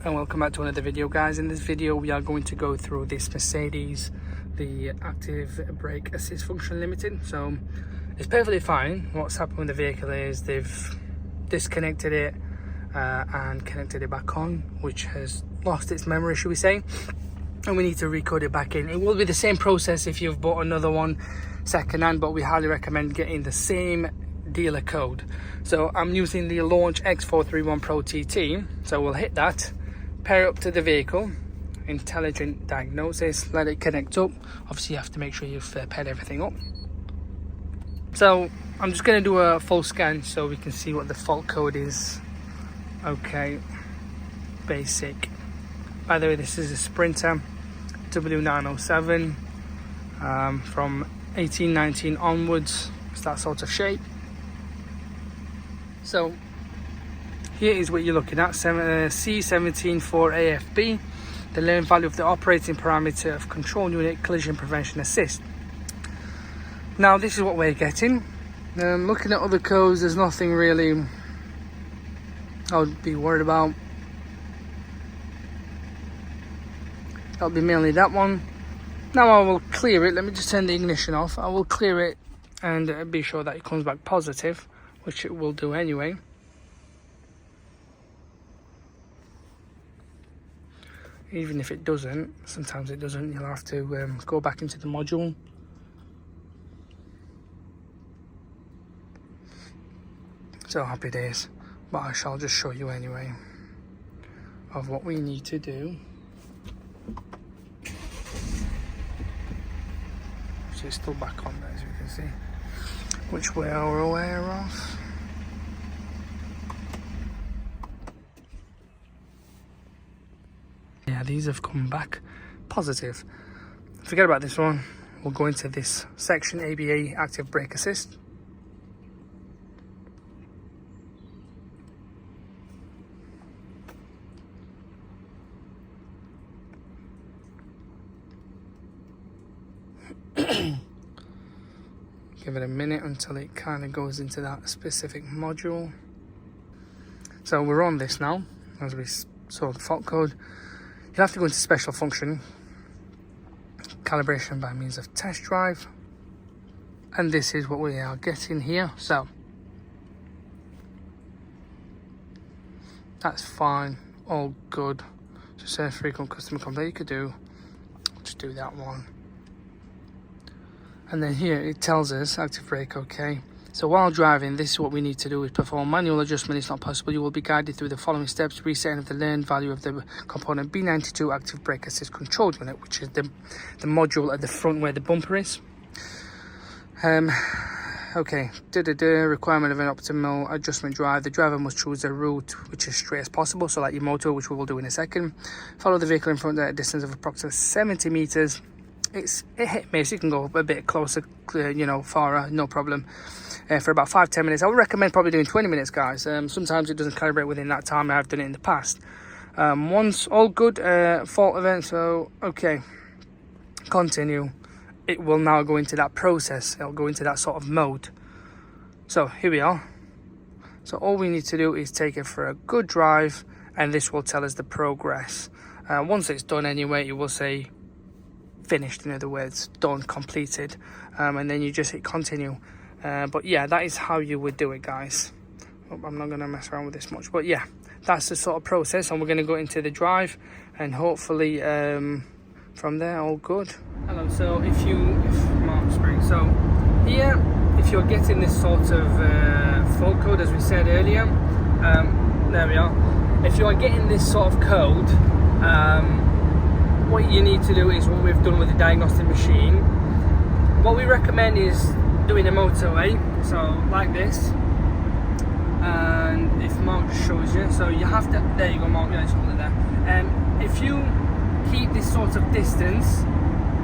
And welcome back to another video, guys. In this video we are going to go through this Mercedes, the active brake assist function limited. So it's perfectly fine. What's happened with the vehicle is they've disconnected it and connected it back on, which has lost its memory, should we say, and we need to recode it back in. It will be the same process if you've bought another one second hand, but we highly recommend getting the same dealer code. So I'm using the Launch X431 Pro TT, so we'll hit that, pair up to the vehicle, intelligent diagnosis, let it connect up. Obviously you have to make sure you've paired everything up. So I'm just going to do a full scan so we can see what the fault code is. Okay, basic. By the way, this is a Sprinter W907 from 1819 onwards. It's that sort of shape. So here is what you're looking at, C174AFB, the learned value of the operating parameter of control unit collision prevention assist. Now this is what we're getting. Looking at other codes, there's nothing really I would be worried about. That'll be mainly that one. Now I will clear it. Let me just turn the ignition off. I will clear it and be sure that it comes back positive, which it will do anyway. Even if it doesn't, sometimes it doesn't, you'll have to go back into the module. So happy days, but I shall just show you anyway of what we need to do. So it's still back on there, as you can see, which we are aware of. Yeah, these have come back positive. Forget about this one. We'll go into this section, ABA active brake assist. Give it a minute until it kind of goes into that specific module. So we're on this now, as we saw the fault code. You'll have to go into special function, calibration by means of test drive, and this is what we are getting here. So that's fine, all good. So say frequent customer complaint, you could do, just do that one. And then here it tells us active brake, okay. So while driving, this is what we need to do, is perform manual adjustment. It's not possible. You will be guided through the following steps: resetting of the learned value of the component B92 active brake assist control unit, which is the module at the front where the bumper is. Okay, requirement of an optimal adjustment drive. The driver must choose a route which is straight as possible, so like your motor, which we will do in a second. Follow the vehicle in front at a distance of approximately 70 meters. It hit me, so you can go a bit closer, you know, far, no problem. For about 5-10 minutes. I would recommend probably doing 20 minutes, guys. Sometimes it doesn't calibrate within that time. I've done it in the past. Once all good, fault event. So okay, continue. It will now go into that process. It'll go into that sort of mode. So here we are. So all we need to do is take it for a good drive, and this will tell us the progress. Once it's done anyway, it will say finished, in other words, done, completed, and then you just hit continue. But yeah, that is how you would do it, guys. I'm not going to mess around with this much, but yeah, that's the sort of process, and we're going to go into the drive, and hopefully from there all good. Hello. So if Mark Spring, so here, if you're getting this sort of fault code, as we said earlier, there we are. If you are getting this sort of code, what you need to do is what we've done with the diagnostic machine. What we recommend is doing a motorway, so like this, and if Mark shows you, so you have to, there you go, Mark, yeah, just hold it there. If you keep this sort of distance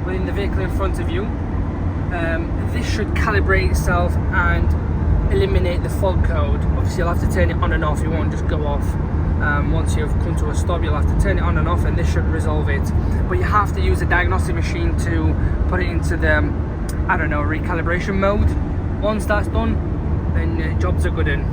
within the vehicle in front of you, this should calibrate itself and eliminate the fault code. Obviously you'll have to turn it on and off, it won't just go off. Once you've come to a stop, you'll have to turn it on and off, and this should resolve it. But you have to use a diagnostic machine to put it into the, I don't know, recalibration mode. Once that's done, then jobs are good in.